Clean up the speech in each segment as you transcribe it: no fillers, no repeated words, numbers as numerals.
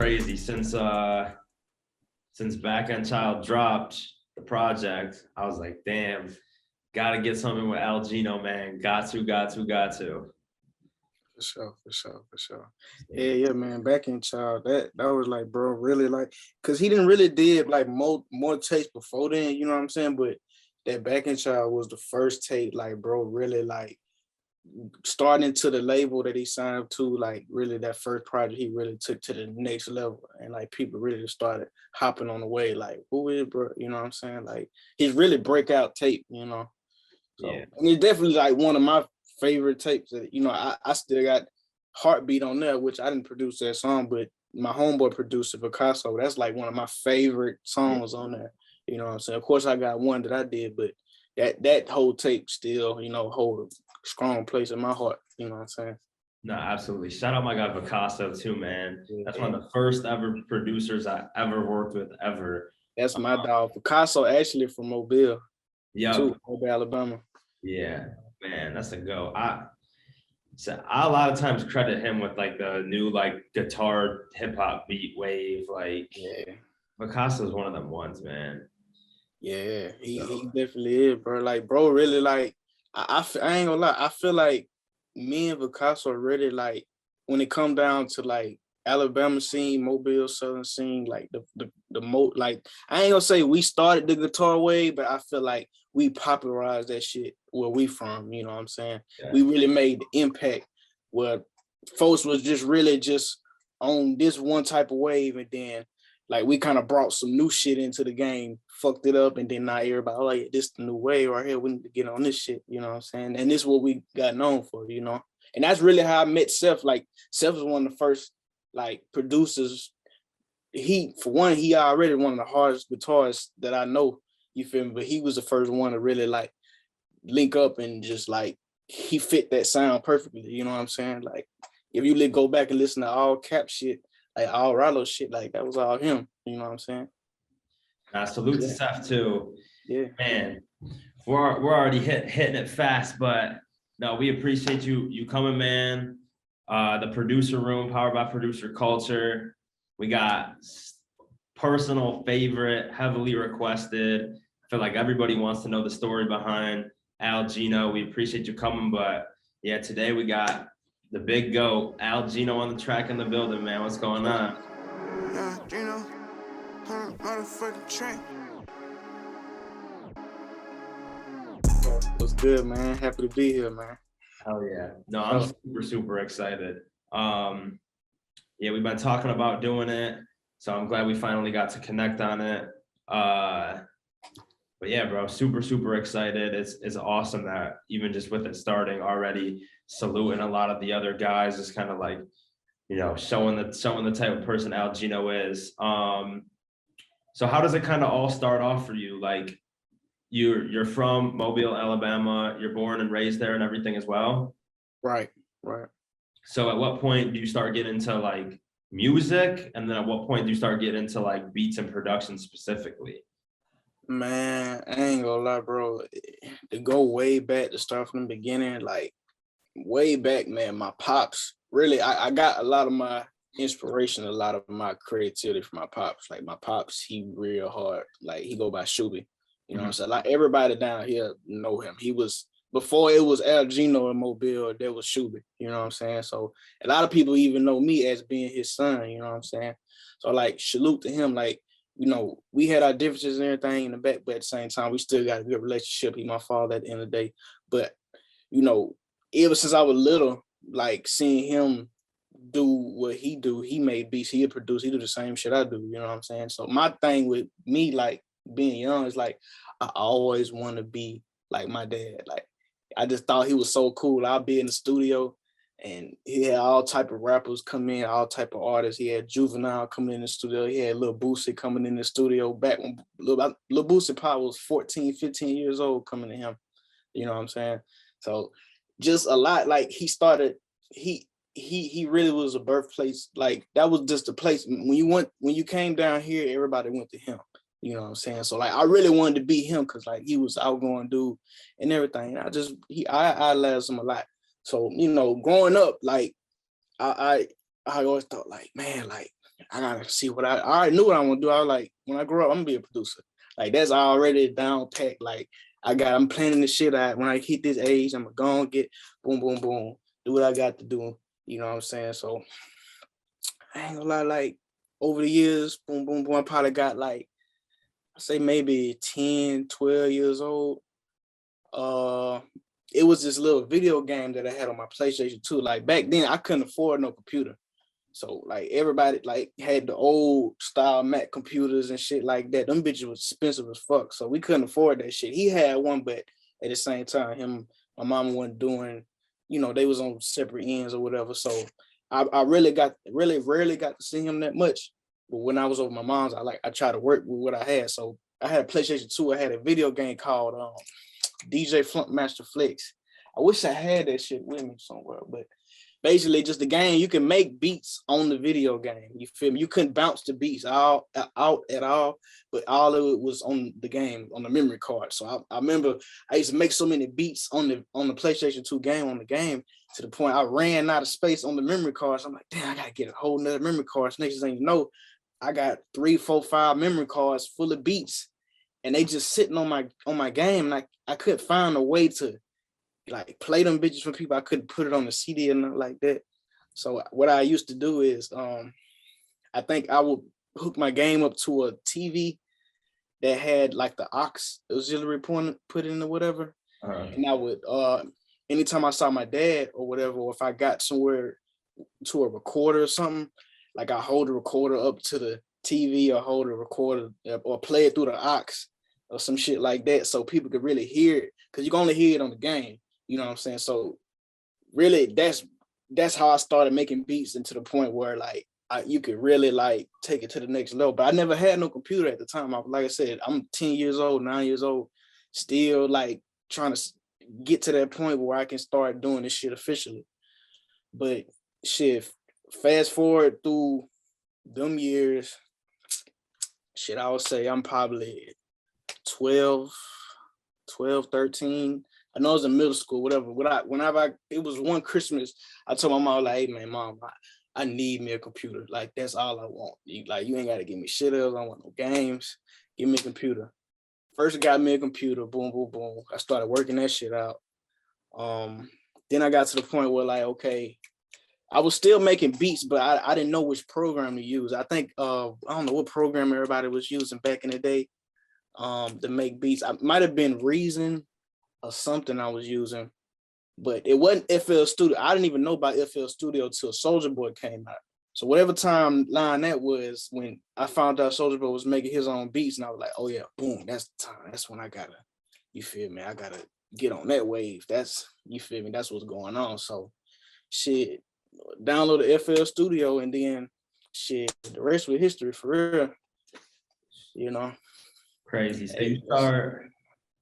crazy since Backend Child dropped the project. I was like, damn, gotta get something with Geno, man. Got to. For sure. Yeah, man. Backend Child, that was like, bro, really like, cause he didn't really did like more tapes before then, you know what I'm saying? But that Backend Child was the first tape, like, bro, really like starting to the label that he signed up to, like really that first project he really took to the next level, and like people really started hopping on the way, like, who is bro, you know what I'm saying? Like his really breakout tape, you know. So Yeah. and it's definitely like one of my favorite tapes that, you know, I still got Heartbeat on there, which I didn't produce that song, but my homeboy producer Vicasso, that's like one of my favorite songs on there. You know what I'm saying? Of course I got one that I did, but that whole tape still, you know, hold a strong place in my heart. You know what I'm saying? No, absolutely. Shout out my guy Vicasso too, man. Yeah. That's one of the first ever producers I ever worked with ever. That's my dog. Vicasso actually from Mobile. Yeah. Mobile, Alabama. Yeah, man, that's a go. I a lot of times credit him with like the new like guitar hip hop beat wave. Like, yeah, Vicasso is one of them ones, man. Yeah, he definitely is, bro. Like, bro, really, like, I ain't gonna lie. I feel like me and Vicasso really, like, when it come down to like Alabama scene, Mobile Southern scene, like like, I ain't gonna say we started the guitar wave, but I feel like we popularized that shit where we from. You know what I'm saying? Yeah. We really made the impact where folks was just really just on this one type of wave, and then like we kind of brought some new shit into the game, fucked it up, and then now everybody, oh yeah, this the new way right here. We need to get on this shit, you know what I'm saying? And this is what we got known for, you know? And that's really how I met Seph. Like, Seph was one of the first like producers. For one, he already one of the hardest guitarists that I know, you feel me? But he was the first one to really like link up and just like, he fit that sound perfectly, you know what I'm saying? Like, if you go back and listen to all Cap shit, like all Rylo shit, like that was all him. You know what I'm saying? Salute to Seph too. Yeah, man. We're already hitting it fast, but no, we appreciate you coming, man. The producer room, powered by producer culture. We got personal favorite, heavily requested. I feel like everybody wants to know the story behind Geno. We appreciate you coming, but yeah, today we got the big goat, Geno, on the track in the building, man. What's going on? Yeah, Geno, motherfucking track. What's good, man? Happy to be here, man. Hell yeah. No, I'm super excited. Yeah, we've been talking about doing it, so I'm glad we finally got to connect on it. But yeah, bro, super excited. It's awesome that even just with it starting already, saluting a lot of the other guys, is kind of like, you know, showing the type of person Geno is. So how does it kind of all start off for you? Like, you're from Mobile, Alabama. You're born and raised there and everything as well. Right. So at what point do you start getting into like music, and then at what point do you start getting into like beats and production specifically? Man, I ain't gonna lie, bro. To go way back, to start from the beginning, like way back, man, my pops, really, I got a lot of my inspiration, a lot of my creativity from my pops. Like my pops, he real hard. Like he go by Shuby. You know what I'm saying? Like everybody down here know him. He was, before it was Geno in Mobile, there was Shuby. You know what I'm saying? So a lot of people even know me as being his son, you know what I'm saying? So like, salute to him. Like, you know, we had our differences and everything in the back, but at the same time, we still got a good relationship. He my father at the end of the day. But, you know, ever since I was little, like seeing him do what he do, he made beats, he produce, he do the same shit I do, you know what I'm saying? So my thing with me, like being young, is like, I always want to be like my dad. Like, I just thought he was so cool. I'll be in the studio and he had all type of rappers come in, all type of artists. He had Juvenile coming in the studio. He had Lil Boosie coming in the studio back when Lil Boosie probably was 14, 15 years old coming to him. You know what I'm saying? So just a lot, like he started, he really was a birthplace. Like that was just a place. When you came down here, everybody went to him. You know what I'm saying? So like I really wanted to be him because like he was outgoing dude and everything. I loved him a lot. So, you know, growing up, like I always thought like, man, like I gotta see what I already knew what I want to do. I was like, when I grow up, I'm gonna be a producer. Like that's already down packed. Like I'm planning the shit out. When I hit this age, I'm gonna get boom, boom, boom, do what I got to do. You know what I'm saying? So I ain't gonna lie, like over the years, boom, boom, boom, I probably got like, I say maybe 10, 12 years old. It was this little video game that I had on my PlayStation 2. Like back then I couldn't afford no computer. So like everybody like had the old style Mac computers and shit like that. Them bitches was expensive as fuck. So we couldn't afford that shit. He had one, but at the same time, my mom wasn't doing, they was on separate ends or whatever. So I really rarely got to see him that much. But when I was over my mom's, I tried to work with what I had. So I had a PlayStation 2. I had a video game called DJ Flunk Master Flex. I wish I had that shit with me somewhere, but basically just the game, you can make beats on the video game. You feel me? You couldn't bounce the beats out at all, but all of it was on the game, on the memory card. So I remember I used to make so many beats on the PlayStation 2 game, on the game, to the point I ran out of space on the memory cards. I'm like, damn, I gotta get a whole nother memory cards. Next thing you know, I got 3, 4, 5 memory cards full of beats, and they just sitting on my game. And I couldn't find a way to like play them bitches for people. I couldn't put it on the CD or nothing like that. So what I used to do is I think I would hook my game up to a TV that had like the aux auxiliary put in or whatever. And I would anytime I saw my dad or whatever, or if I got somewhere to a recorder or something, like I hold the recorder up to the TV or hold the recorder or play it through the aux or some shit like that, so people could really hear it, because you can only hear it on the game. You know what I'm saying? So really that's how I started making beats, and to the point where like you could really like take it to the next level. But I never had no computer at the time. Like I said, I'm 10 years old, 9 years old, still like trying to get to that point where I can start doing this shit officially. But shit, fast forward through them years, shit, I would say I'm probably 12, 13. I know I was in middle school, whatever. It was one Christmas, I told my mom, like, hey man, mom, I need me a computer. Like, that's all I want. You ain't gotta give me shit else. I don't want no games. Give me a computer. First got me a computer, boom, boom, boom. I started working that shit out. Then I got to the point where like, okay, I was still making beats, but I didn't know which program to use. I think, I don't know what program everybody was using back in the day to make beats. I might have been Reason or something I was using, but it wasn't FL Studio. I didn't even know about FL Studio till Soulja Boy came out. So whatever timeline that was, when I found out Soulja Boy was making his own beats, and I was like, oh yeah, boom, that's the time. That's when I gotta, you feel me? I gotta get on that wave. That's, you feel me? That's what's going on. So shit, download the FL Studio, and then shit, the rest was history for real. Crazy. So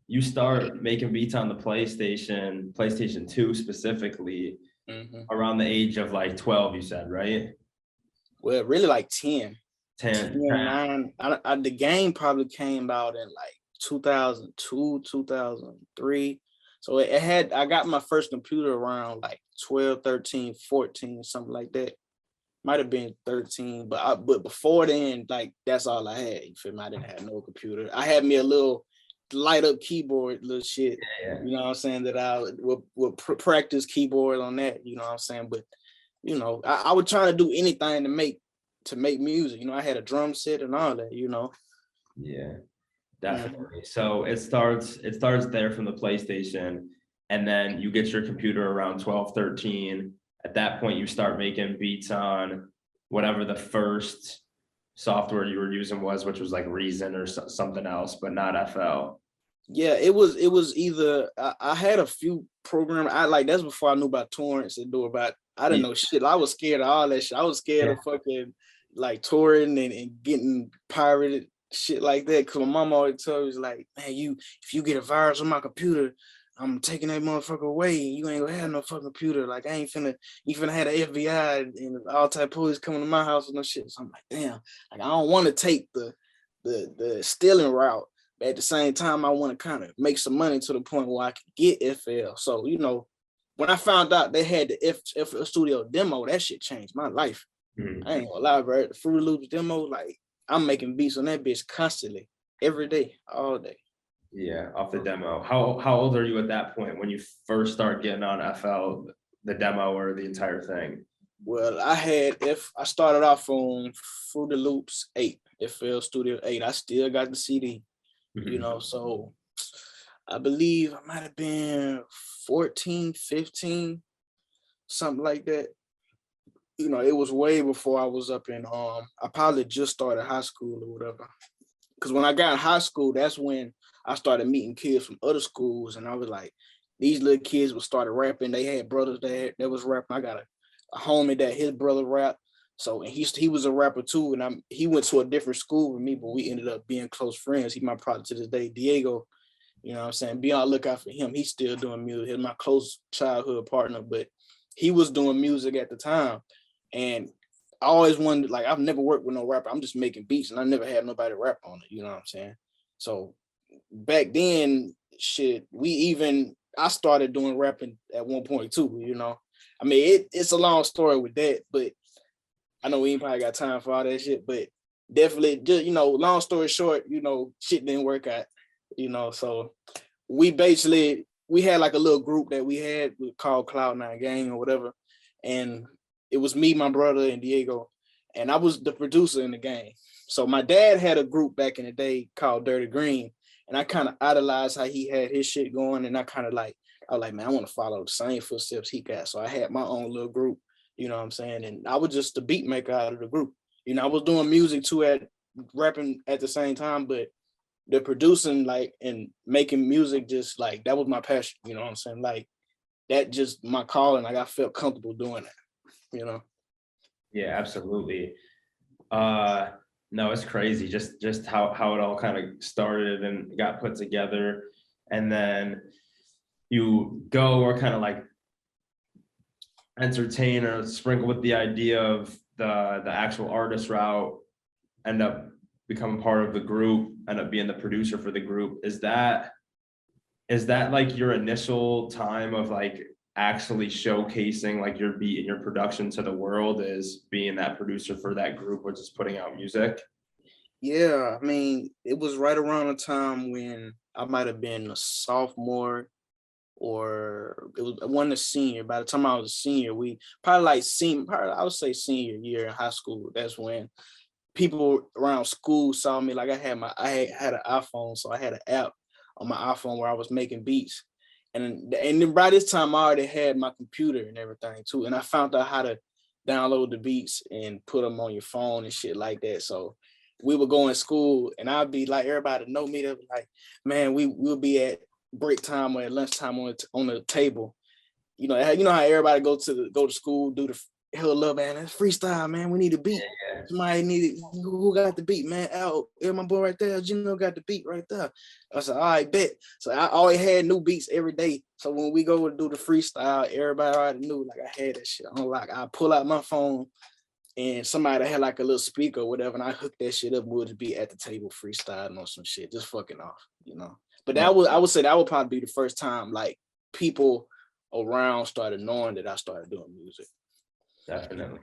you start making beats on the PlayStation 2 specifically, around the age of like 12, you said, right? Well, really like 10. 10. 9. The game probably came out in like 2002, 2003. So I got my first computer around like 12, 13, 14, something like that. Might have been 13, but before then, like that's all I had. You feel me? I didn't have no computer. I had me a little light up keyboard, little shit. Yeah. You know what I'm saying? That I would practice keyboard on that. You know what I'm saying? But I would try to do anything to make music. I had a drum set and all that. Yeah, definitely. So it starts there from the PlayStation, and then you get your computer around 12, 13. At that point, you start making beats on whatever the first software you were using was, which was like Reason or something else, but not FL. Yeah, it was either I had a few programs. That's before I knew about torrents and I didn't know shit. I was scared of all that shit. I was scared of fucking like touring and getting pirated shit like that. Cause my mom always told me, like, man, if you get a virus on my computer, I'm taking that motherfucker away. You ain't gonna have no fucking computer. Like, you finna have the FBI and all type of police coming to my house and no shit. So I'm like, damn, like I don't want to take the stealing route. But at the same time, I want to kind of make some money to the point where I can get FL. So, when I found out they had the FL Studio demo, that shit changed my life. I ain't gonna lie, bro. The Fruity Loops demo, like I'm making beats on that bitch constantly, every day, all day. Yeah, off the demo. How old are you at that point when you first start getting on FL, the demo or the entire thing? Well, I started off on Fruity Loops 8, FL Studio 8. I still got the CD, you know, so I believe I might have been 14, 15, something like that. You know, it was way before I was up in I probably just started high school or whatever. Because when I got in high school, that's when I started meeting kids from other schools, and I was like, these little kids would started rapping. They had brothers that was rapping. I got a homie that his brother rap. So and he was a rapper too, and he went to a different school with me, but we ended up being close friends. He my brother to this day, Diego. You know what I'm saying? Be on the lookout for him. He's still doing music. He's my close childhood partner, but he was doing music at the time. And I always wanted, like, I've never worked with no rapper. I'm just making beats and I never had nobody rap on it. You know what I'm saying? So back then, shit, I started doing rapping at one point too, you know? I mean, it's a long story with that, but I know we ain't probably got time for all that shit, but definitely just, you know, long story short, you know, shit didn't work out, you know? So we had like a little group that we had called Cloud9 Gang or whatever. And it was me, my brother, and Diego, and I was the producer in the game. So my dad had a group back in the day called Dirty Green, and I kind of idolized how he had his shit going, and I was like, man, I want to follow the same footsteps he got. So I had my own little group, you know what I'm saying? And I was just the beat maker out of the group. You know, I was doing music too, rapping at the same time, but the producing, like, and making music, just like, that was my passion, you know what I'm saying? Like, that just my calling, like I felt comfortable doing that. You know. Yeah, absolutely. No, it's crazy just how it all kind of started and got put together, and then you go or kind of like entertain or sprinkle with the idea of the actual artist route, end up becoming part of the group, end up being the producer for the group. Is that like your initial time of like actually showcasing like your beat and your production to the world, is being that producer for that group or just putting out music? Yeah, I mean, it was right around the time when I might have been a sophomore, or it was one a senior. By the time I was a senior, we probably like I would say senior year in high school. That's when people around school saw me. Like I had an iPhone, so I had an app on my iPhone where I was making beats. And then by this time I already had my computer and everything too. And I found out how to download the beats and put them on your phone and shit like that. So we would go in school and I'd be like, everybody know me. They'd be like, man, we'll be at break time or at lunchtime on the table. You know how everybody go to school, do the hell up, man. That's freestyle, man. We need a beat. Yeah. Somebody needed, who got the beat, man? Oh, yeah, my boy right there. Geno got the beat right there. I said, all right, bet. So I always had new beats every day. So when we go to do the freestyle, everybody already knew, like, I had that shit on lock. I pull out my phone and somebody had like a little speaker or whatever, and I hooked that shit up. We'll just be at the table freestyling on some shit, just fucking off, you know. But I would say that would probably be the first time like people around started knowing that I started doing music. Definitely.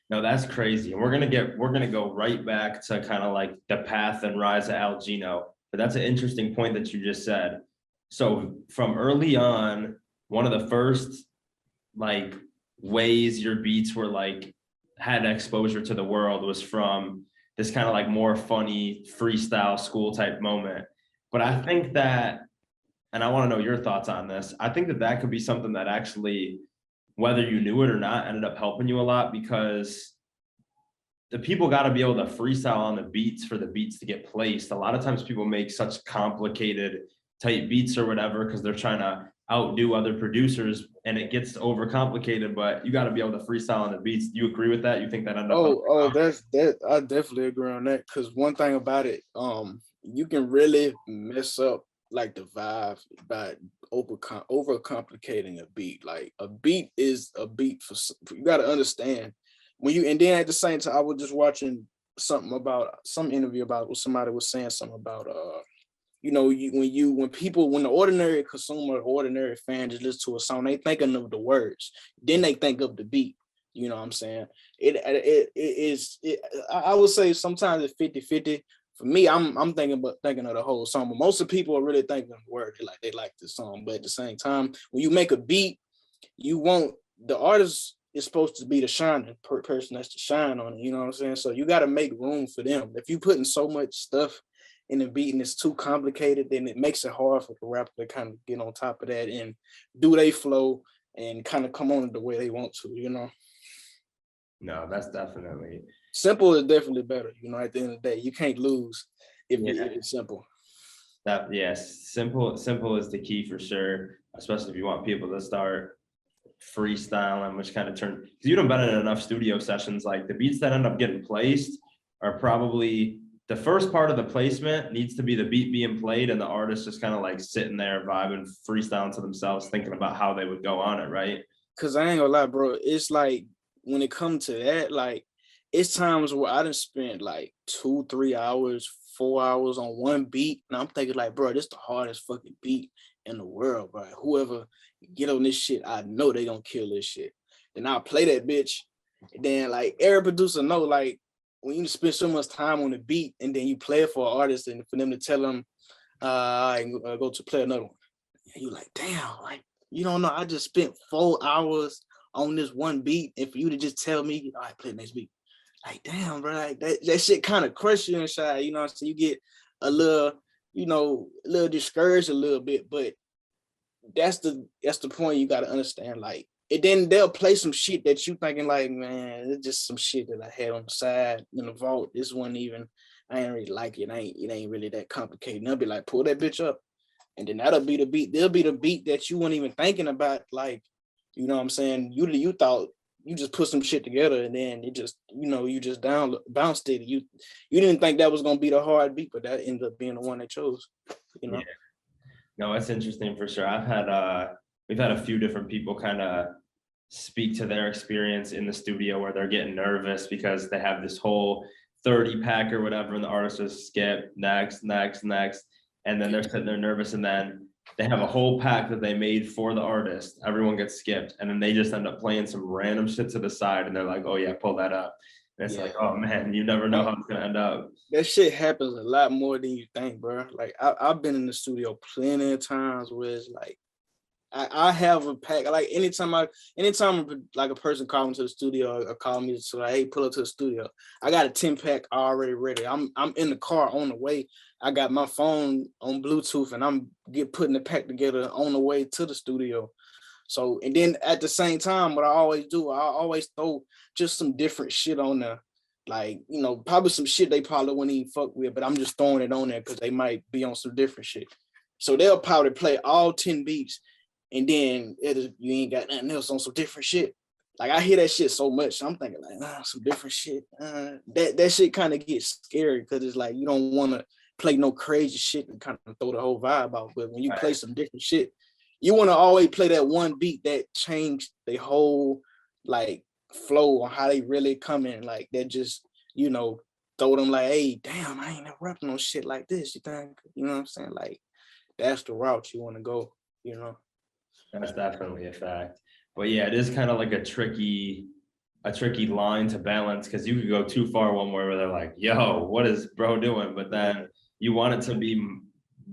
No, that's crazy. And we're gonna go right back to kind of like the path and rise of Geno. But that's an interesting point that you just said. So from early on, one of the first like ways your beats were like had exposure to the world was from this kind of like more funny freestyle school type moment. But I think that, and I want to know your thoughts on this, I think that could be something that actually, whether you knew it or not, ended up helping you a lot, because the people got to be able to freestyle on the beats for the beats to get placed. A lot of times people make such complicated type beats or whatever because they're trying to outdo other producers and it gets overcomplicated, but you got to be able to freestyle on the beats. Do you agree with that? You think that ended up that I definitely agree on that, because one thing about it, you can really mess up like the vibe by over complicating a beat. Like a beat is a beat for you got to understand when you, and then at the same time I was just watching something about some interview about what somebody was saying something about you know, when the ordinary consumer, ordinary fan just listen to a song, they thinking of the words, then they think of the beat. You know what I'm saying? I would say sometimes it's 50-50. For me, I'm thinking of the whole song, but most of the people are really thinking of the word. They like the song, but at the same time, when you make a beat, you want the artist is supposed to be the shining person that's to shine on it. You know what I'm saying? So you got to make room for them. If you putting so much stuff in the beat and it's too complicated, then it makes it hard for the rapper to kind of get on top of that and do they flow and kind of come on the way they want to. You know. No, that's definitely Simple is definitely better. You know, at the end of the day, you can't lose if it's simple. that. Yes, simple is the key for sure, especially if you want people to start freestyling, which kind of because you don't been in enough studio sessions. Like the beats that end up getting placed are probably the first part of the placement needs to be the beat being played and the artist just kind of like sitting there vibing, freestyling to themselves, thinking about how they would go on it, right? Cause I ain't gonna lie, bro. It's like when it comes to that, like it's times where I done spent like 2-3 hours, 4 hours on one beat, and I'm thinking like, bro, this the hardest fucking beat in the world, bro. Whoever get on this shit, I know they gonna kill this shit. Then I'll play that bitch. And then like every producer know, like when you spend so much time on the beat and then you play it for an artist and for them to tell them, I go to play another one. And you like, damn, like you don't know. I just spent 4 hours on this one beat, and for you to just tell me, all right, play the next beat. Like, damn, bro, like that shit kind of crush you inside, you know. So you get a little, you know, a little discouraged a little bit, but that's the point you gotta understand. Like, and then they'll play some shit that you thinking like, man, it's just some shit that I had on the side in the vault. This one even, I ain't really like it. It ain't really that complicated. And they'll be like, pull that bitch up. And then that'll be the beat. There'll be the beat that you weren't even thinking about. Like, you know what I'm saying? You thought you just put some shit together and then it just, you know, you just bounced it. You didn't think that was gonna be the hard beat, but that ended up being the one they chose. You know? Yeah. No, it's interesting for sure. We've had a few different people kind of speak to their experience in the studio where they're getting nervous because they have this whole 30 pack or whatever, and the artist just skip next, and then they're sitting there nervous, and then they have a whole pack that they made for the artist. Everyone gets skipped, and then they just end up playing some random shit to the side, and they're like, "Oh yeah, pull that up." And it's like, "Oh man, you never know how it's gonna end up." That shit happens a lot more than you think, bro. Like I've been in the studio plenty of times where it's like I have a pack. Like anytime like a person call me to the studio or call me to like, hey, pull up to the studio, I got a 10 pack already ready. I'm in the car on the way. I got my phone on Bluetooth and I'm putting the pack together on the way to the studio. So, and then at the same time, what I always do, I always throw just some different shit on there. Like, you know, probably some shit they probably wouldn't even fuck with, but I'm just throwing it on there because they might be on some different shit. So they'll probably play all 10 beats and then you ain't got nothing else on some different shit. Like I hear that shit so much, I'm thinking like, some different shit. That shit kind of gets scary because it's like you don't want to play no crazy shit and kind of throw the whole vibe out. But when you play some different shit, you want to always play that one beat that changed the whole like flow on how they really come in. Like that just, you know, throw them like, hey, damn, I ain't never rapping on shit like this. You think, you know what I'm saying? Like that's the route you want to go, you know. That's definitely a fact. But yeah, it is kind of like a tricky line to balance because you could go too far one way where they're like, yo, what is bro doing? But then you want it to be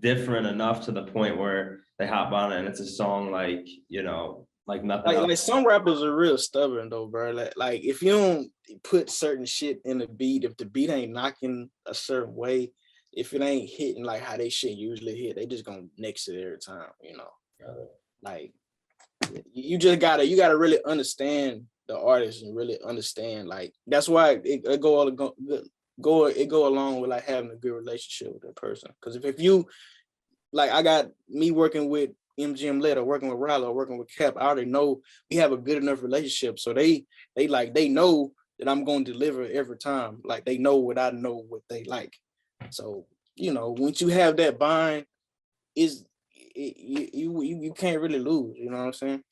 different enough to the point where they hop on it and it's a song like, you know, like nothing else. Like some rappers are real stubborn though, bro. Like if you don't put certain shit in the beat, if the beat ain't knocking a certain way, if it ain't hitting like how they shit usually hit, they just gonna nix it every time, you know. Like you gotta really understand the artist and really understand, like that's why it go along with like having a good relationship with that person. Because if you like, I got me working with MGM Letter, working with Rylo, working with Cap, I already know we have a good enough relationship, so they know that I'm going to deliver every time. Like they know what I know what they like. So you know, once you have that bind, you can't really lose. You know what I'm saying?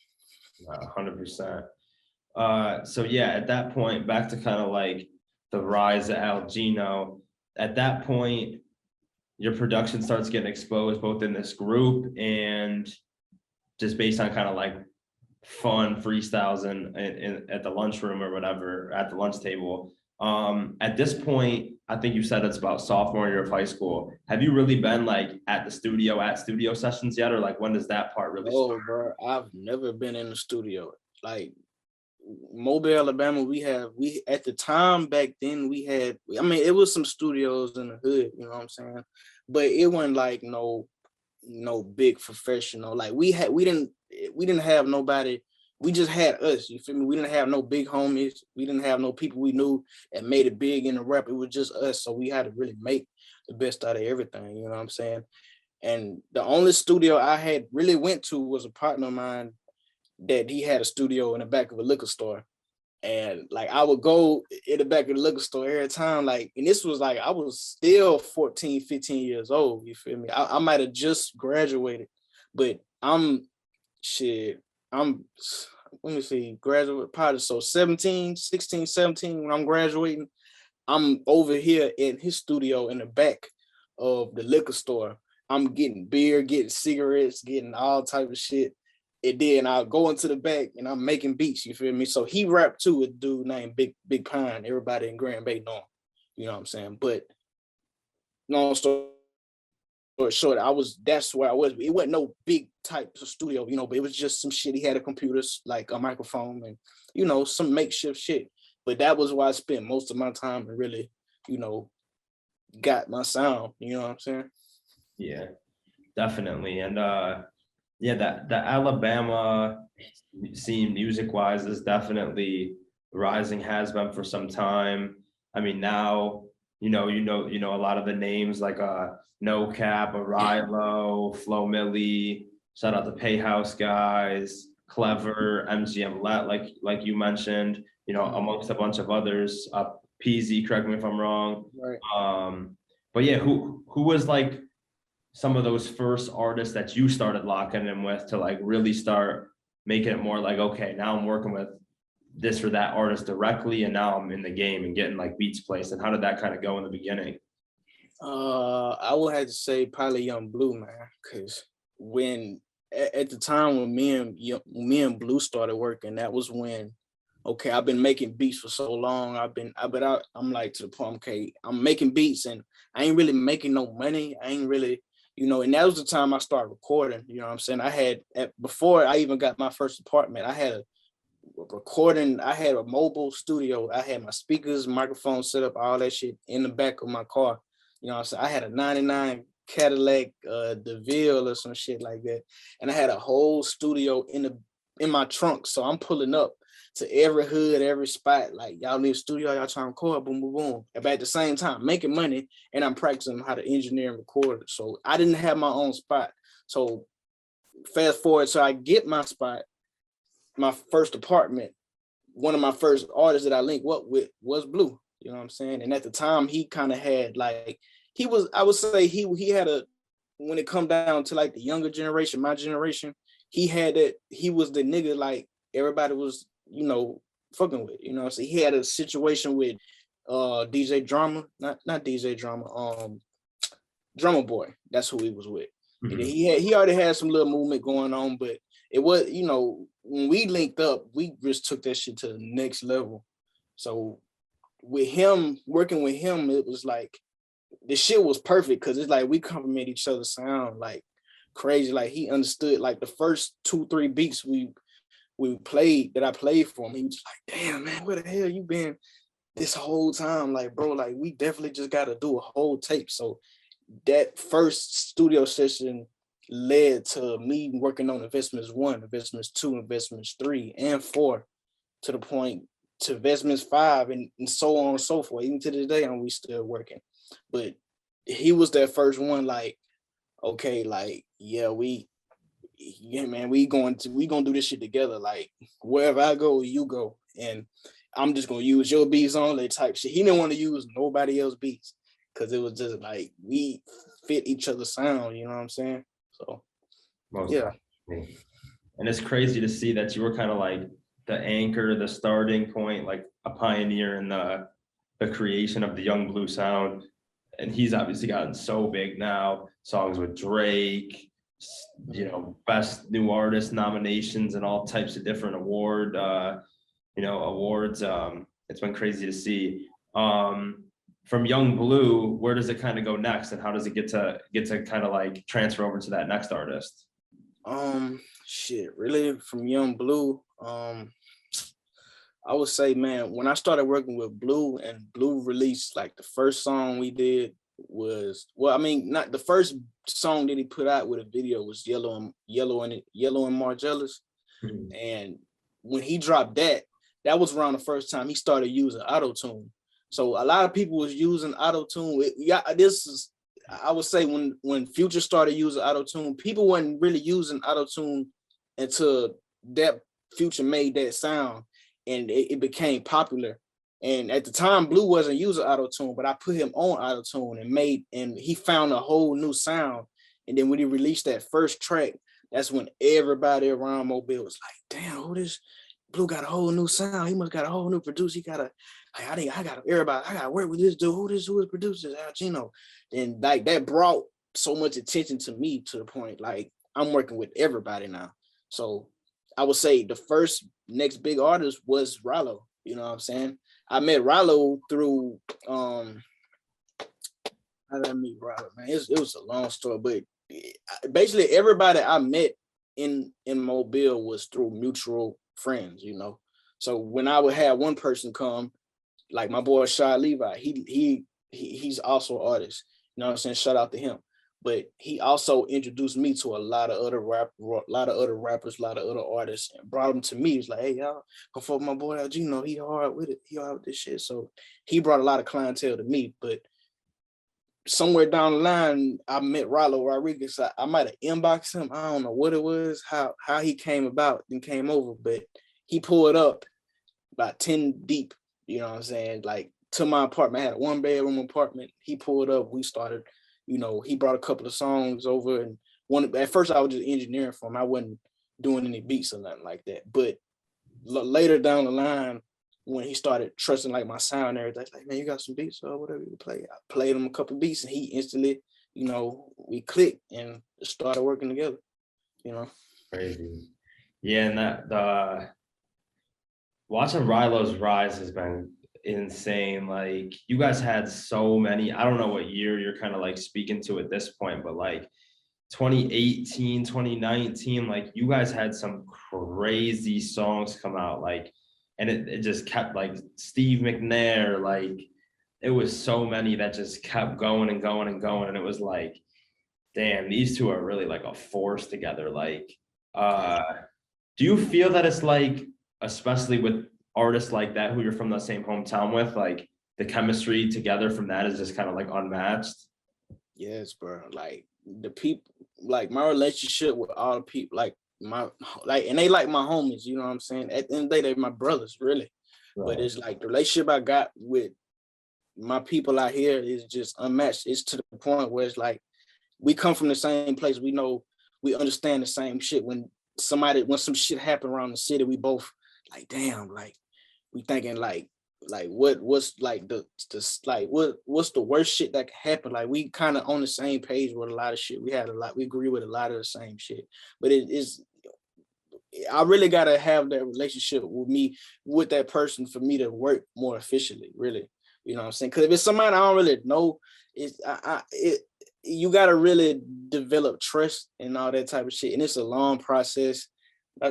100%. So yeah, at that point, back to kind of like the rise of Geno. At that point, your production starts getting exposed both in this group and just based on kind of like fun freestyles in at the lunchroom or whatever, at the lunch table. At this point, I think you said it's about sophomore year of high school. Have you really been like at studio sessions yet, or like when does that part really Oh, start? bro, I've never been in the studio. Like Mobile, Alabama, we at the time back then we had, I mean, it was some studios in the hood, you know what I'm saying? But it wasn't like no big professional. Like we didn't have nobody. We just had us. You feel me? We didn't have no big homies. We didn't have no people we knew that made it big in the rap. It was just us. So we had to really make the best out of everything. You know what I'm saying? And the only studio I had really went to was a partner of mine that he had a studio in the back of a liquor store. And like I would go in the back of the liquor store every time, like, and this was like I was still 14, 15 years old. You feel me? I might have just graduated, but shit, I'm let me see, graduate probably so 17, 16, 17 when I'm graduating. I'm over here in his studio in the back of the liquor store. I'm getting beer, getting cigarettes, getting all type of shit. And then I'll go into the back and I'm making beats, you feel me? So he rapped too, a dude named Big Pine. Everybody in Grand Bay know him. You know what I'm saying? But long story short, that's where I was. It wasn't no big type of studio, you know, but it was just some shit. He had a computer, like a microphone and, you know, some makeshift shit. But that was where I spent most of my time and really, you know, got my sound, you know what I'm saying? Yeah, definitely. And yeah, that the Alabama scene music wise is definitely rising, has been for some time. I mean, now a lot of the names like NoCap, Rylo, Flo Milli, shout out to Payhouse guys, Clever, MGM Let, like you mentioned, amongst a bunch of others. PZ, correct me if I'm wrong. Right. But yeah, who was like some of those first artists that you started locking in with to like really start making it more like, okay, now I'm working with this or that artist directly, and now I'm in the game and getting like beats placed? And how did that kind of go in the beginning? I would have to say probably Young Blue, man, because when at the time when me and Blue started working, that was when, okay, I've been making beats for so long. I'm like to the point, okay, I'm making beats and I ain't really making no money. I ain't really, and that was the time I started recording. You know what I'm saying? Before I even got my first apartment, I had a recording. I had a mobile studio. I had my speakers, microphone set up, all that shit in the back of my car. You know what I'm saying? I had a 99 Cadillac DeVille or some shit like that. And I had a whole studio in my trunk. So I'm pulling up to every hood, every spot, like, y'all need a studio, y'all trying to record, boom, boom, boom. But at the same time, making money, and I'm practicing how to engineer and record it. So I didn't have my own spot. So fast forward, so I get my spot, my first apartment. One of my first artists that I linked up with was Bleu. You know what I'm saying? And at the time, he kind of had like, I would say he had when it come down to like the younger generation, my generation, he was the nigga like everybody was, fucking with, so he had a situation with DJ Drama, not DJ Drama, Drummer Boy. That's who he was with. Mm-hmm. And he already had some little movement going on, but it was, when we linked up, we just took that shit to the next level. So with him, working with him, it was like, the shit was perfect because it's like we compliment each other's sound like crazy. Like he understood like the first 2-3 beats we played that I played for him. He was like, damn man, where the hell you been this whole time? Like, bro, like we definitely just got to do a whole tape. So that first studio session led to me working on Investments 1, Investments 2, Investments 3 and 4, to the point to Investments 5 and so on and so forth. Even to this day, and we still working. But he was that first one, like, okay, like, yeah, man, we gonna do this shit together. Like, wherever I go, you go. And I'm just gonna use your beats only type shit. He didn't want to use nobody else's beats because it was just like we fit each other's sound, you know what I'm saying? So yeah. And it's crazy to see that you were kind of like the anchor, the starting point, like a pioneer in the creation of the Young Blue sound. And he's obviously gotten so big now, songs with Drake, you know, best new artist nominations and all types of different awards. It's been crazy to see. From Young Blue, where does it kind of go next, and how does it get to kind of like transfer over to that next artist? Shit, really from Young Blue, I would say, man, when I started working with Bleu and Bleu released, like the first song we did was, well, I mean, not the first song that he put out with a video was Yellow and Margielas. Mhm. And when he dropped that, that was around the first time he started using Autotune. So a lot of people was using Autotune. I would say when Future started using Autotune, people wasn't really using Autotune until that Future made that sound and it became popular. And at the time, Bleu wasn't using Autotune, but I put him on Autotune and he found a whole new sound. And then when he released that first track, that's when everybody around Mobile was like, damn, who this Bleu got a whole new sound. He must got a whole new producer. I gotta work with this dude. Who is producer? Geno. And like that brought so much attention to me to the point, like I'm working with everybody now. So I would say the first next big artist was Rylo. You know what I'm saying? I met Rylo through how did I meet Rylo, man? It was a long story, but basically everybody I met in Mobile was through mutual friends, you know. So when I would have one person come, like my boy Shy Levi, he's also an artist. You know what I'm saying? Shout out to him. But he also introduced me to a lot of other rappers, a lot of other artists, and brought them to me. He's like, hey, y'all, come fuck my boy Geno. He hard with it. He hard with this shit. So he brought a lot of clientele to me. But somewhere down the line, I met Rylo Rodriguez. I might have inboxed him. I don't know what it was, how he came about and came over, but he pulled up about 10 deep, you know what I'm saying? Like to my apartment. I had a 1-bedroom apartment. He pulled up, we started, you know, he brought a couple of songs over, and at first I was just engineering for him. I wasn't doing any beats or nothing like that. But later down the line, when he started trusting like my sound and everything, like, man, you got some beats or whatever you play. I played him a couple beats and he instantly, you know, we clicked and started working together, you know. Crazy. Yeah, and watching Rylo's rise has been insane. Like you guys had so many, I don't know what year you're kind of like speaking to at this point, but like 2018, 2019, like you guys had some crazy songs come out, like, and it just kept like Steve McNair, like it was so many that just kept going and going and going. And it was like, damn, these two are really like a force together. Like, do you feel that it's like, especially with artists like that who you're from the same hometown with, like the chemistry together from that is just kind of like unmatched? Yes, bro. Like the people, like my relationship with all the people, like and they like my homies, you know what I'm saying? At the end of the day, they're my brothers, really. Right. But it's like the relationship I got with my people out here is just unmatched. It's to the point where it's like we come from the same place. We know, we understand the same shit. When some shit happen around the city, we both like, damn, like we thinking like what's like what's the worst shit that could happen? Like we kind of on the same page with a lot of shit. We agree with a lot of the same shit. But it is, I really gotta have that relationship with that person for me to work more efficiently, really. You know what I'm saying? Because if it's somebody I don't really know, you gotta really develop trust and all that type of shit. And it's a long process.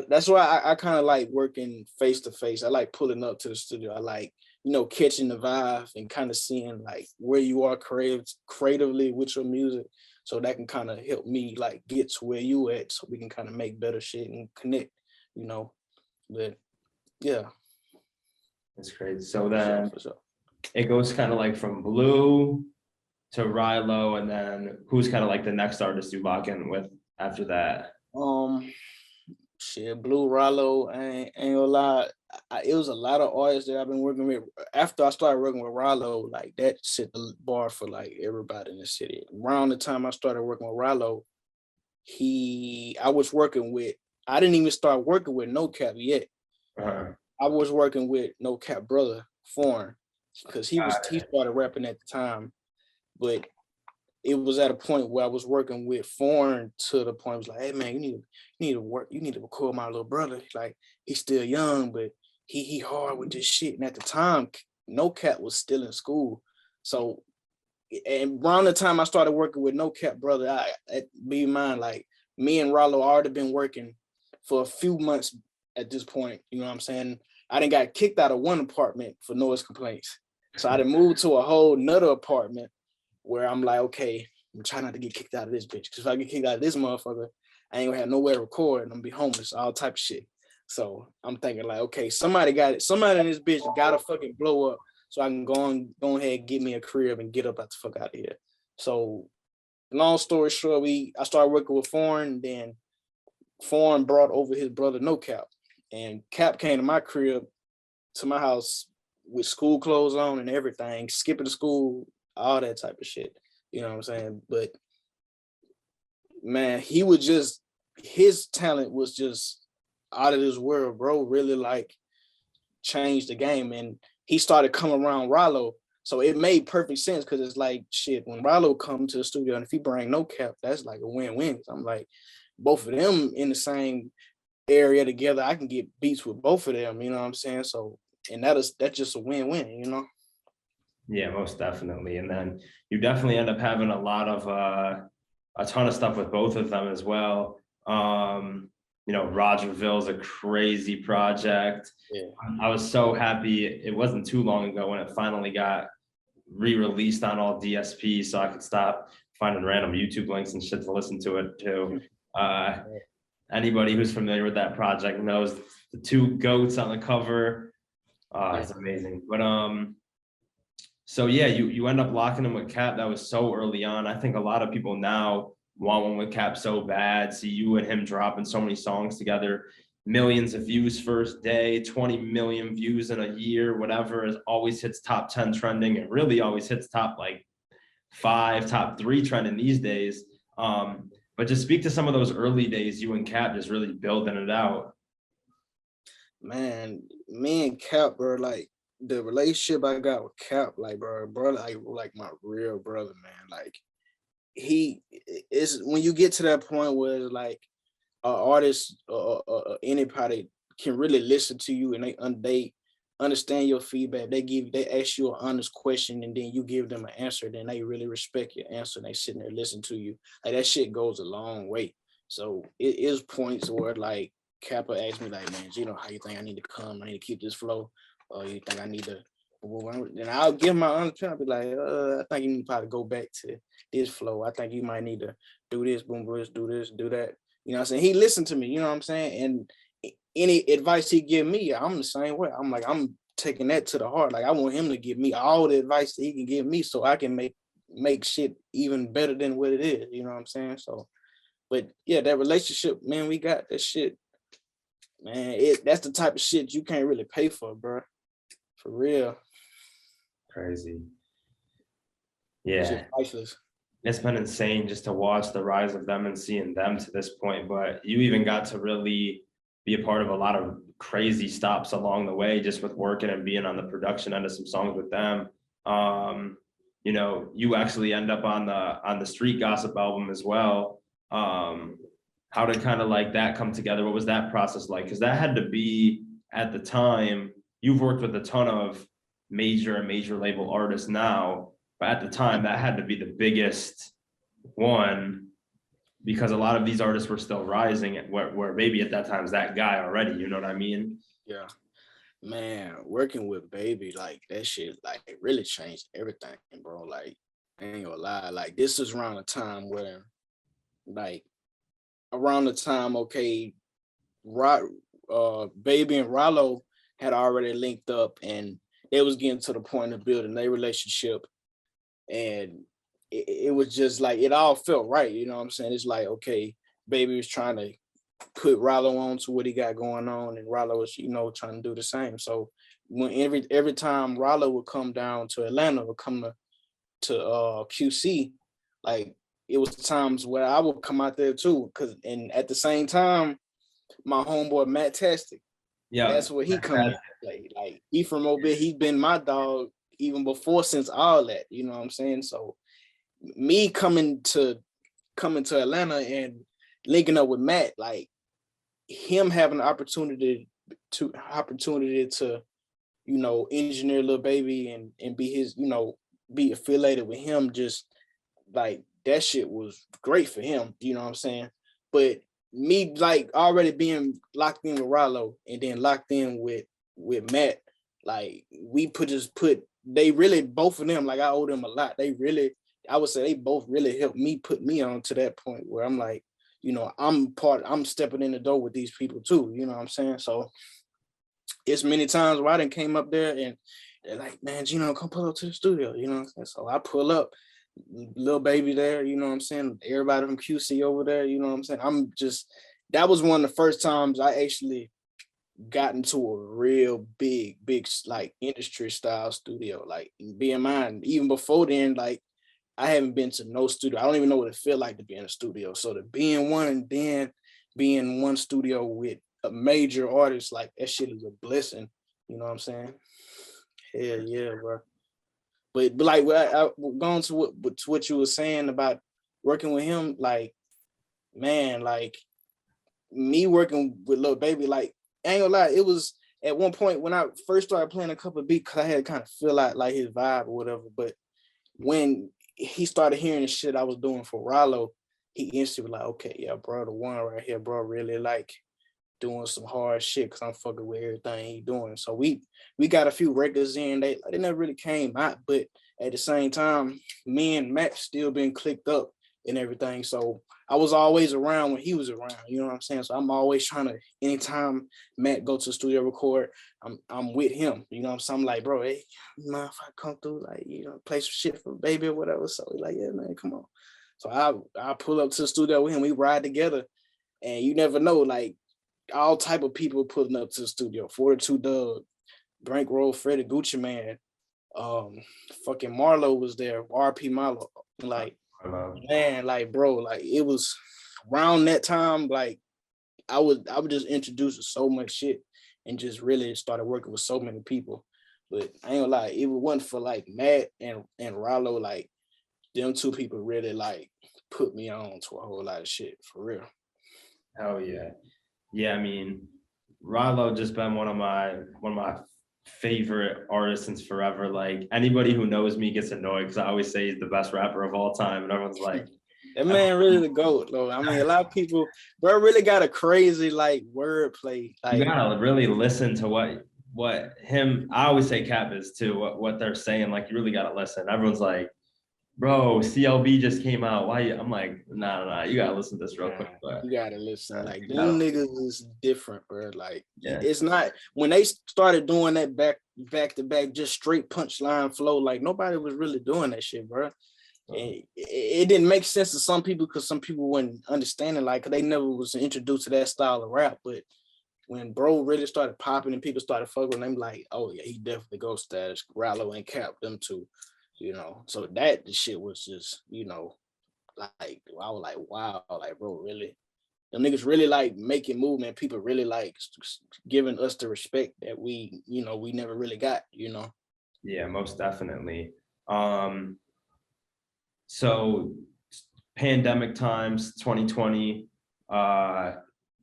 That's why I kind of like working face to face. I like pulling up to the studio. I like, you know, catching the vibe and kind of seeing like where you are creatively with your music. So that can kind of help me like get to where you at, so we can kind of make better shit and connect, you know. But yeah. That's crazy. So then it goes kind of like from Bleu to Rylo, and then who's kind of like the next artist you lock in with after that? Shit, Bleu, Rylo, ain't gonna lie. It was a lot of artists that I've been working with. After I started working with Rylo, like that set the bar for like everybody in the city. Around the time I started working with Rylo, I didn't even start working with NoCap yet. I was working with NoCap brother, Foreign, because he started rapping at the time. But it was at a point where I was working with Foreign to the point I was like, hey man, you need to work, you need to record my little brother. Like he's still young, but he hard with this shit. And at the time, NoCap was still in school. So and around the time I started working with NoCap, brother, be in mind, like me and Rylo already been working for a few months at this point. You know what I'm saying? I done got kicked out of one apartment for noise complaints. So I done moved to a whole nother apartment where I'm like, okay, I'm trying not to get kicked out of this bitch. Cause if I get kicked out of this motherfucker, I ain't gonna have nowhere to record and I'm gonna be homeless, all type of shit. So I'm thinking like, okay, somebody in this bitch gotta fucking blow up so I can go ahead and get me a crib and get up out the fuck out of here. So long story short, I started working with Foreign, and then Foreign brought over his brother NoCap. And Cap came to my crib, to my house with school clothes on and everything, skipping to school, all that type of shit. You know what I'm saying? But man, his talent was just out of this world, bro. Really like changed the game. And he started coming around Rylo. So it made perfect sense because it's like shit, when Rylo come to the studio and if he bring NoCap, that's like a win-win. I'm like, both of them in the same area together, I can get beats with both of them, you know what I'm saying? So, and that's just a win-win, you know? Yeah, most definitely. And then you definitely end up having a lot of a ton of stuff with both of them as well. You know, Rogerville's a crazy project. Yeah. I was so happy it wasn't too long ago when it finally got re-released on all DSPs, so I could stop finding random YouTube links and shit to listen to it too. Anybody who's familiar with that project knows the two goats on the cover. It's amazing. But so yeah, you end up locking them with Cap. That was so early on. I think a lot of people now want one with Cap so bad. See you and him dropping so many songs together, millions of views first day, 20 million views in a year, whatever. It always hits top 10 trending. It really always hits top like 5, top 3 trending these days. But just speak to some of those early days, you and Cap just really building it out. Man, me and Cap, bro, like the relationship I got with Cap, like bro, like my real brother, man. Like he is, when you get to that point where it's like an artist or anybody can really listen to you and they understand your feedback. They ask you an honest question and then you give them an answer. Then they really respect your answer and they sit there and listen to you. Like that shit goes a long way. So it is points where like Kappa asked me like, man, Geno, how you think I need to come? I need to keep this flow. Or you think I need to? And I'll give my honest opinion. I'll be like, I think you need to probably go back to this flow. I think you might need to do this, boom, boom, do this, do that. You know what I'm saying? He listened to me, you know what I'm saying? And any advice he give me, I'm the same way. I'm like, I'm taking that to the heart. Like I want him to give me all the advice that he can give me so I can make shit even better than what it is. You know what I'm saying? So, but yeah, that relationship, man, we got that shit. Man, that's the type of shit you can't really pay for, bro. For real. Crazy. Yeah. Priceless. It's been insane just to watch the rise of them and seeing them to this point. But you even got to really be a part of a lot of crazy stops along the way, just with working and being on the production end of some songs with them. You know, you actually end up on the Street Gossip album as well. How did kind of like that come together? What was that process like? Because that had to be, at the time, you've worked with a ton of major label artists now, but at the time that had to be the biggest one because a lot of these artists were still rising where maybe at that time was that guy already, you know what I mean? Yeah. Man, working with Baby, like that shit, like it really changed everything, bro. Like, I ain't gonna lie, like this is around the time where, like, okay, Baby and Rylo had already linked up and they was getting to the point of building their relationship. And it was just like, it all felt right. You know what I'm saying? It's like, okay, Baby was trying to put Rylo on to what he got going on. And Rylo was, you know, trying to do the same. So when every time Rylo would come down to Atlanta or come to QC, like it was times where I would come out there too. And at the same time, my homeboy Matt Tastic, yeah, that's where he come in. Like he from Mobile, he's been my dog even before since all that, you know what I'm saying? So me coming to Atlanta and linking up with Matt, like him having the opportunity to engineer Lil Baby and be his, be affiliated with him, just like that shit was great for him, you know what I'm saying? But me like already being locked in with Rylo and then locked in with Matt, like we they really, both of them, like I owe them a lot. I would say they both really helped me put me on to that point where I'm like, I'm stepping in the door with these people too, you know what I'm saying? So it's many times where I done came up there and they're like, man, Geno, come pull up to the studio, you know what I'm saying? So I pull up, Lil Baby there, you know what I'm saying? Everybody from QC over there, you know what I'm saying? That was one of the first times I actually got into a real big, like industry style studio. Like being mine, even before then, like I haven't been to no studio. I don't even know what it feel like to be in a studio. So to be in one and then be in one studio with a major artist, like that shit is a blessing. You know what I'm saying? Hell yeah, bro. But like going to what you were saying about working with him, like, man, like me working with Lil Baby, like, I ain't gonna lie, it was at one point when I first started playing a couple of beats, cause I had to kind of feel out like his vibe or whatever. But when he started hearing the shit I was doing for Rylo, he instantly was like, okay, yeah, bro, the one right here, bro, really like doing some hard shit because I'm fucking with everything he doing. So we got a few records in, they never really came out, but at the same time, me and Matt still been clicked up and everything. So I was always around when he was around, you know what I'm saying? So I'm always trying to, anytime Matt go to the studio record, I'm with him, you know what I'm saying? I'm like, bro, hey, you mind if I come through, like, play some shit for Baby or whatever? So he's like, yeah, man, come on. So I pull up to the studio with him, we ride together, and you never know, like, all type of people pulling up to the studio. 42 Doug, Brink Roll, Freddie, Gucci Man, fucking Marlo was there, RP Marlo. Like, man, like, bro, like it was around that time, like I would just introduce to so much shit and just really started working with so many people. But I ain't gonna lie, if it wasn't for like Matt and Rylo, like them two people really like put me on to a whole lot of shit, for real. Hell yeah. Yeah, I mean, Rylo just been one of my favorite artists since forever. Like anybody who knows me gets annoyed because I always say he's the best rapper of all time, and everyone's like, that man really the GOAT, though. I mean, a lot of people, bro, really got a crazy like wordplay. Like, you gotta really listen to what him. I always say Cap is too. What they're saying, like you really gotta listen. Everyone's like, bro, CLB just came out. Why? I'm like, nah, you gotta listen to this real quick. But you gotta listen. Like them niggas is different, bro. Like yeah. It's not, when they started doing that back to back, just straight punchline flow. Like nobody was really doing that shit, bro. And it didn't make sense to some people because some people wouldn't understand it, like, cause they never was introduced to that style of rap. But when bro really started popping and people started fucking with him, like, oh yeah, he definitely goes status. Rylo and Cap, them two. So that the shit was just, like, I was like, wow, like, bro, really? Them niggas really like making movement. People really like giving us the respect that we never really got, Yeah, most definitely. So pandemic times, 2020,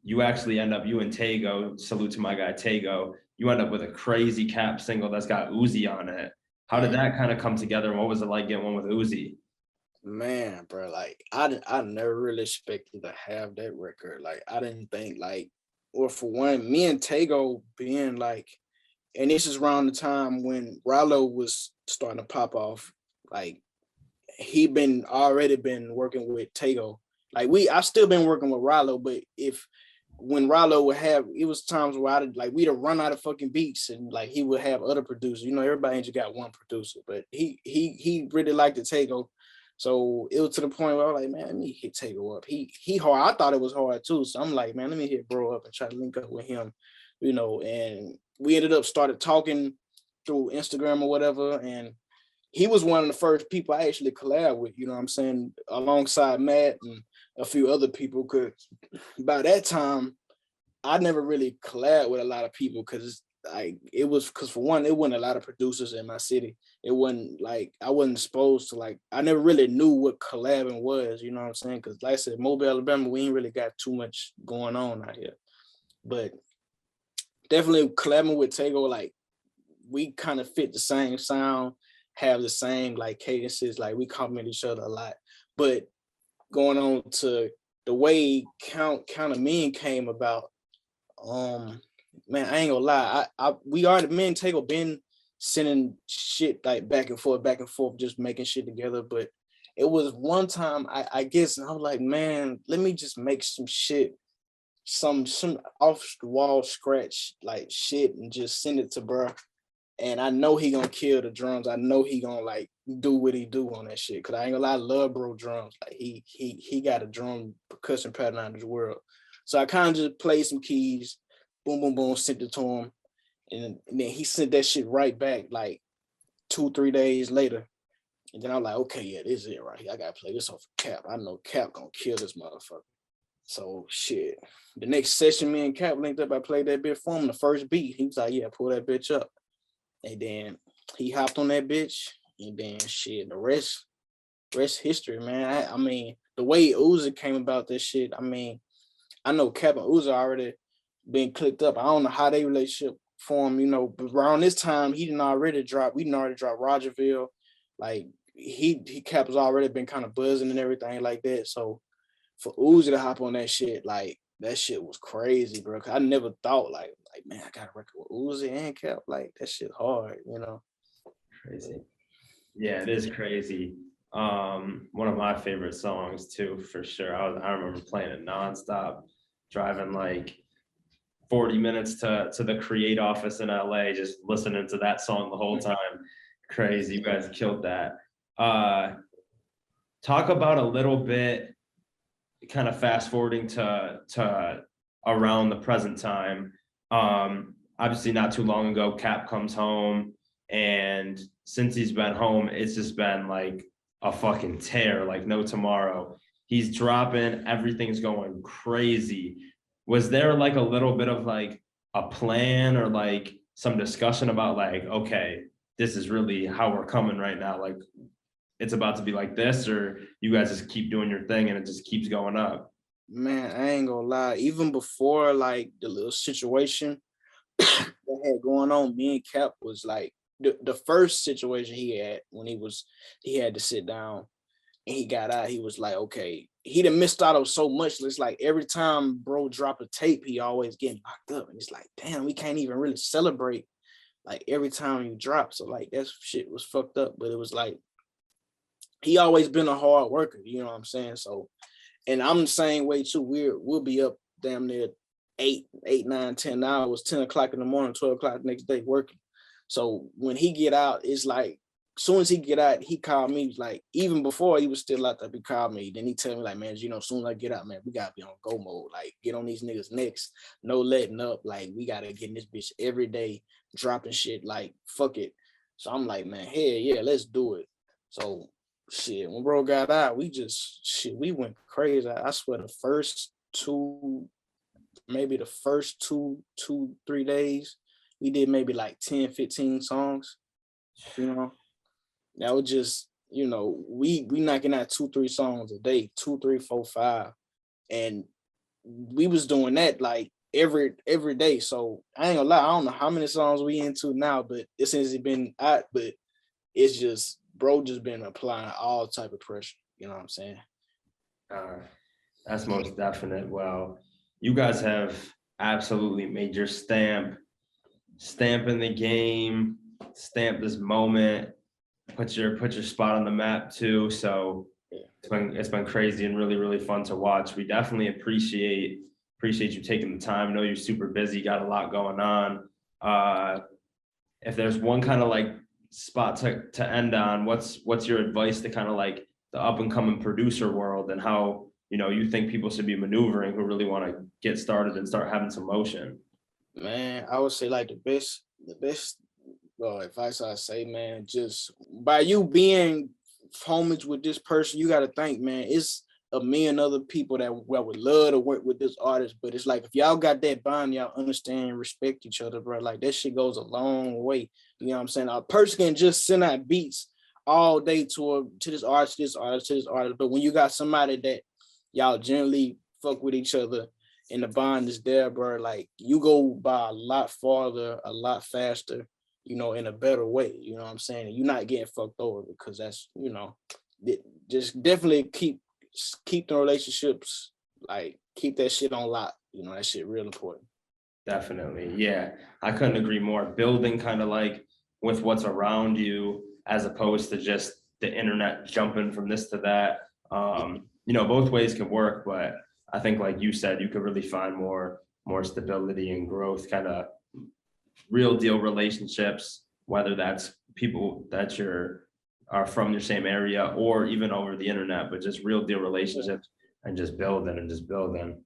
you actually end up, you and Tego, salute to my guy Tego, you end up with a crazy Cap single that's got Uzi on it. How did that kind of come together? And what was it like getting one with Uzi? Man, bro, like I never really expected to have that record. Like I didn't think or for one, me and Tego being like, and this is around the time when Rylo was starting to pop off. Like he already been working with Tego. Like I still been working with Rylo, but when Rylo would have, it was times where we'd run out of fucking beats and like he would have other producers. Everybody ain't just got one producer, but he really liked the Tego. So it was to the point where I was like, man, let me hit Tego up. He hard. I thought it was hard too. So I'm like, man, let me hit bro up and try to link up with him, and we ended up started talking through Instagram or whatever. And he was one of the first people I actually collab with, you know what I'm saying, alongside Matt and a few other people. Cause by that time, I never really collabed with a lot of people because for one, it wasn't a lot of producers in my city. it wasn't like I wasn't exposed to like I never really knew what collabing was, you know what I'm saying? Because like I said, Mobile, Alabama, we ain't really got too much going on out here. But definitely collabing with Tego, like we kind of fit the same sound, have the same like cadences, like we compliment each other a lot. But going on to the way Count of Men came about, man, I ain't gonna lie, we already, me and Tego been sending shit like back and forth, just making shit together. But it was one time I guess I was like, man, let me just make some shit, some off the wall scratch like shit and just send it to bruh. And I know he gonna kill the drums. I know he gonna like do what he do on that shit. Cause I ain't gonna lie, I love bro drums. Like he got a drum percussion pattern out of this world. So I kind of just played some keys, boom, boom, boom, sent it to him. And then he sent that shit right back like 2-3 days later. And then I'm like, okay, yeah, this is it right here. I gotta play this off of Cap. I know Cap gonna kill this motherfucker. So shit. The next session, me and Cap linked up. I played that bit for him. The first beat, he was like, yeah, pull that bitch up. And then he hopped on that bitch. And then shit, the rest history, man. I mean, the way Uzi came about this shit, I mean, I know Cap and Uzi already been clicked up. I don't know how they relationship formed, you know, but around this time, we didn't already drop Rogerville. Like he Cap has already been kind of buzzing and everything like that. So for Uzi to hop on that shit, like that shit was crazy, bro. I never thought like man, I got a record with Uzi and Cap. Like that shit hard, you know. Crazy. Yeah, it is crazy. One of my favorite songs too, for sure. I remember playing it nonstop, driving like 40 minutes to the Create office in LA, just listening to that song the whole time. Crazy, you guys killed that. Talk about a little bit, kind of fast forwarding to around the present time. Obviously not too long ago, Cap comes home, and since he's been home, it's just been like a fucking tear, like no tomorrow. He's dropping, everything's going crazy. Was there like a little bit of like a plan or like some discussion about like, okay, this is really how we're coming right now? Like it's about to be like this, or you guys just keep doing your thing and it just keeps going up? Man, I ain't gonna lie. Even before like the little situation that had going on, me and Cap was like the first situation he had when he had to sit down and he got out, he was like, okay, he done missed out on so much. It's like every time bro drop a tape, he always getting locked up. And it's like, damn, we can't even really celebrate like every time you drop. So like that shit was fucked up. But it was like, he always been a hard worker, you know what I'm saying? So, and I'm the same way too. We'll be up damn near 8, 9, 10 hours, 10 o'clock in the morning, 12 o'clock the next day working. So when he get out, it's like, as soon as he get out, he called me, like, even before he was still out there, he called me. Then he tell me, like, man, you know, as soon as I get out, man, we gotta be on go mode. Like, get on these niggas' necks, no letting up. Like, we gotta get in this bitch every day, dropping shit, like, fuck it. So I'm like, man, hey, yeah, let's do it. So shit, when bro got out, we went crazy. I swear the first 3 days, we did maybe like 10, 15 songs, you know. That was just, you know, we knocking out 2-3 songs a day, 2, 3, 4, 5. And we was doing that like every day. So I ain't gonna lie, I don't know how many songs we into now, but it since it been out, but it's just bro just been applying all type of pressure. You know what I'm saying? That's most definite. Well, you guys have absolutely made your stamp in the game, stamp this moment, put your spot on the map too. So it's been crazy and really, really fun to watch. We definitely appreciate you taking the time. I know you're super busy, got a lot going on. If there's one kind of like spot to end on, what's your advice to kind of like the up and coming producer world and how, you know, you think people should be maneuvering who really want to get started and start having some motion? Man, I would say like the best advice I say, man, just by you being homage with this person, you got to think, man, it's a million other people that would love to work with this artist, but it's like if y'all got that bond, y'all understand and respect each other, bro. Like that shit goes a long way. You know what I'm saying? A person can just send out beats all day to this artist, to this artist, to this artist. But when you got somebody that y'all generally fuck with each other and the bond is there, bro, like you go by a lot farther, a lot faster, you know, in a better way. You know what I'm saying? And you're not getting fucked over because that's, you know, just definitely keep the relationships, like keep that shit on lock. You know, that shit real important. Definitely. Yeah, I couldn't agree more. Building kind of like with what's around you as opposed to just the internet jumping from this to that. You know, both ways can work, but I think like you said, you could really find more stability and growth, kind of real deal relationships, whether that's people that are from your same area or even over the internet, but just real deal relationships and just building.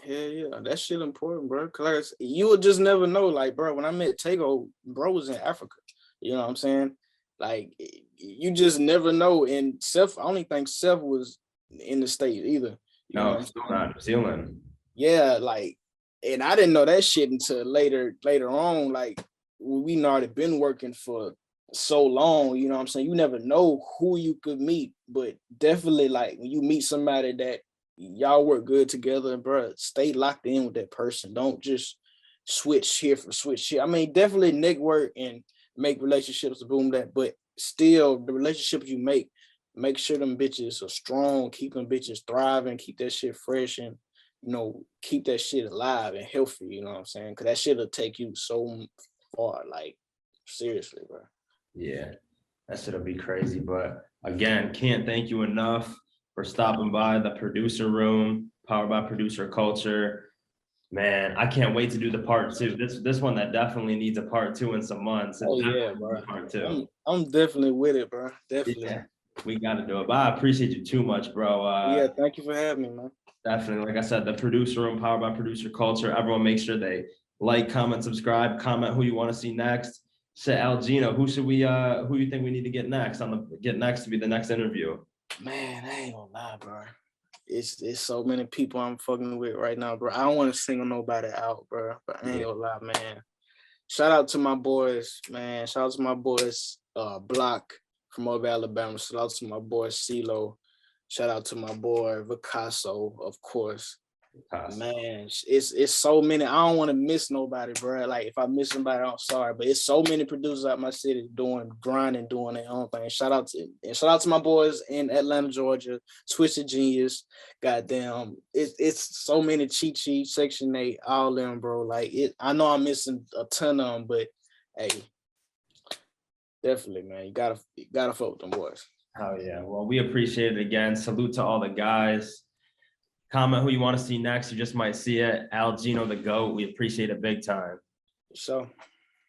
Yeah, that shit important, bro. Cause you would just never know. Like, bro, when I met Tego, bro was in Africa. You know what I'm saying? Like, you just never know. And Seph, I don't think Seph was in the state either. You know No, still not New Zealand. Yeah, like, and I didn't know that shit until later on. Like, we already been working for so long. You know what I'm saying? You never know who you could meet, but definitely like when you meet somebody that y'all work good together, bro, stay locked in with that person. Don't just switch here for switch here. I mean, definitely network and make relationships boom that, but still the relationships you make sure them bitches are strong, keep them bitches thriving, keep that shit fresh, and you know, keep that shit alive and healthy. You know what I'm saying? Because that shit'll take you so far. Like, seriously, bro. Yeah, that shit'll be crazy. But again, can't thank you enough for stopping by the producer room, powered by producer culture. Man, I can't wait to do the part 2. This one that definitely needs a part 2 in some months. Oh yeah, bro. Part 2. I'm definitely with it, bro. Definitely. Yeah, we got to do it. But I appreciate you too much, bro. Yeah, thank you for having me, man. Definitely. Like I said, the producer room, powered by producer culture. Everyone make sure they like, comment, subscribe, comment who you want to see next. Say Geno, who you think we need to get next to be the next interview? Man, I ain't gonna lie, bro. It's so many people I'm fucking with right now, bro. I don't want to single nobody out, bro. But I ain't gonna lie, man. Shout out to my boys, man. Shout out to my boys, Block from over Alabama. Shout out to my boy CeeLo. Shout out to my boy Vicasso, of course. Man, it's so many. I don't want to miss nobody, bro. Like if I miss somebody, I'm sorry, but it's so many producers out my city grinding, doing their own thing. Shout out to my boys in Atlanta, Georgia, Twisted Genius. Goddamn, it's so many cheat sheets, Section 8, all them, bro. Like I know I'm missing a ton of them, but hey, definitely, man, you gotta fuck with them boys. Oh yeah. Well, we appreciate it again. Salute to all the guys. Comment who you want to see next. You just might see it. Geno the GOAT. We appreciate it big time. So.